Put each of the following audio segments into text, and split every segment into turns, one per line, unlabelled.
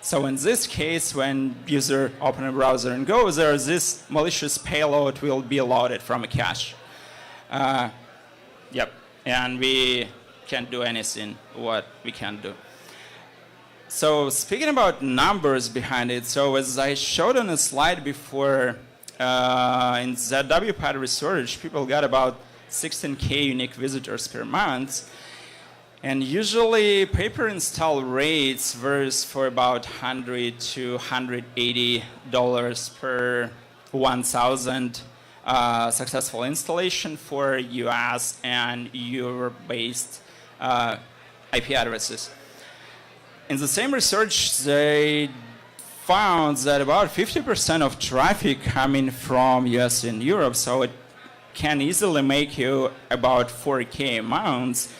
So in this case, when user open a browser and goes there, this malicious payload will be loaded from a cache. Yep, and we can't do anything what we can do. So speaking about numbers behind it, so as I showed on a slide before, in ZWPad research, people got about 16K unique visitors per month. And usually paper install rates varies for about $100 to $180 per 1,000 successful installation for US and Europe-based IP addresses. In the same research, they found that about 50% of traffic coming from US and Europe, so it can easily make you about 4K amounts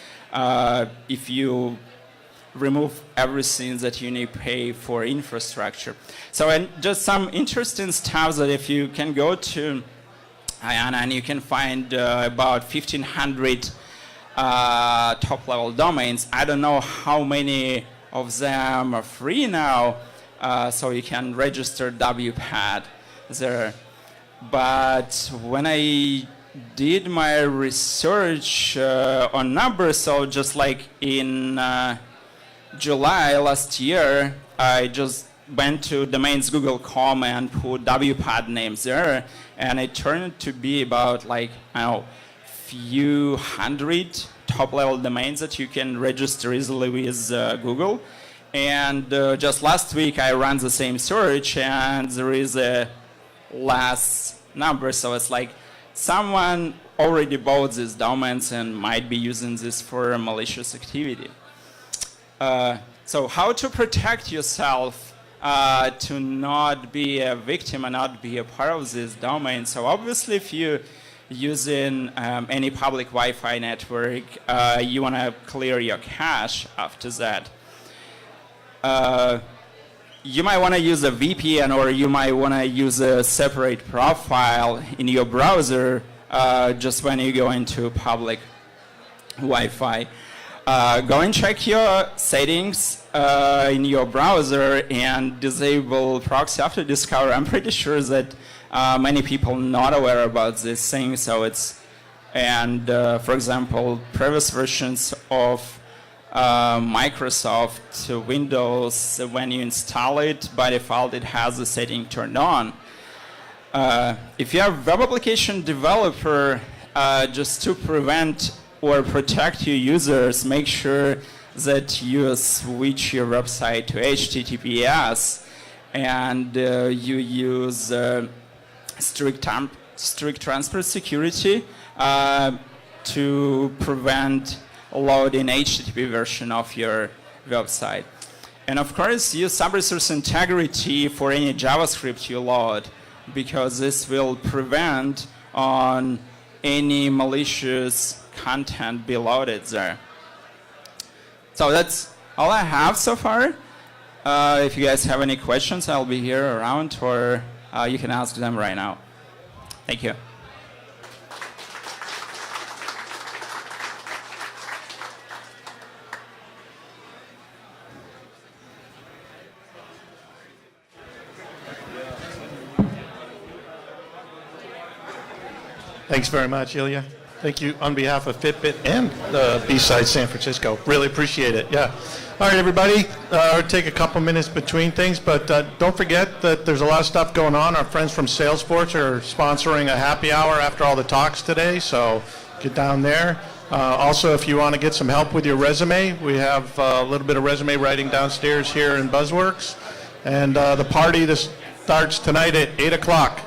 if you remove everything that you need to pay for infrastructure. So, and just some interesting stuff that if you can go to IANA and you can find about 1,500 top-level domains. I don't know how many of them are free now, so you can register WPAD there. But when I did my research on numbers, so just like in July last year, I just went to domains google.com and put WPAD names there, and it turned to be about like, I don't know, few hundred top-level domains that you can register easily with Google. And just last week I ran the same search, and there is a less number, so it's like someone already bought these domains and might be using this for malicious activity. So how to protect yourself to not be a victim and not be a part of this domain? So obviously if you're using any public Wi-Fi network, you want to clear your cache after that. You might want to use a VPN, or you might want to use a separate profile in your browser just when you go into public Wi-Fi. Go and check your settings in your browser and disable proxy after discovery. I'm pretty sure that many people not aware about this thing. So it's, and for example, previous versions of Microsoft Windows, when you install it, by default it has the setting turned on. If you're a web application developer, just to prevent or protect your users, make sure that you switch your website to HTTPS and you use strict transport security to prevent loading HTTP version of your website. And of course, use sub-resource integrity for any JavaScript you load, because this will prevent on any malicious content be loaded there. So that's all I have so far. If you guys have any questions, I'll be here around, or you can ask them right now. Thank you.
Thanks very much, Ilya. Thank you on behalf of Fitbit and BSides San Francisco. Really appreciate it. Yeah. All right, everybody. I'll take a couple minutes between things, but don't forget that there's a lot of stuff going on. Our friends from Salesforce are sponsoring a happy hour after all the talks today, so get down there. Also, if you want to get some help with your resume, we have a little bit of resume writing downstairs here in Buzzworks. And the party starts tonight at 8 o'clock.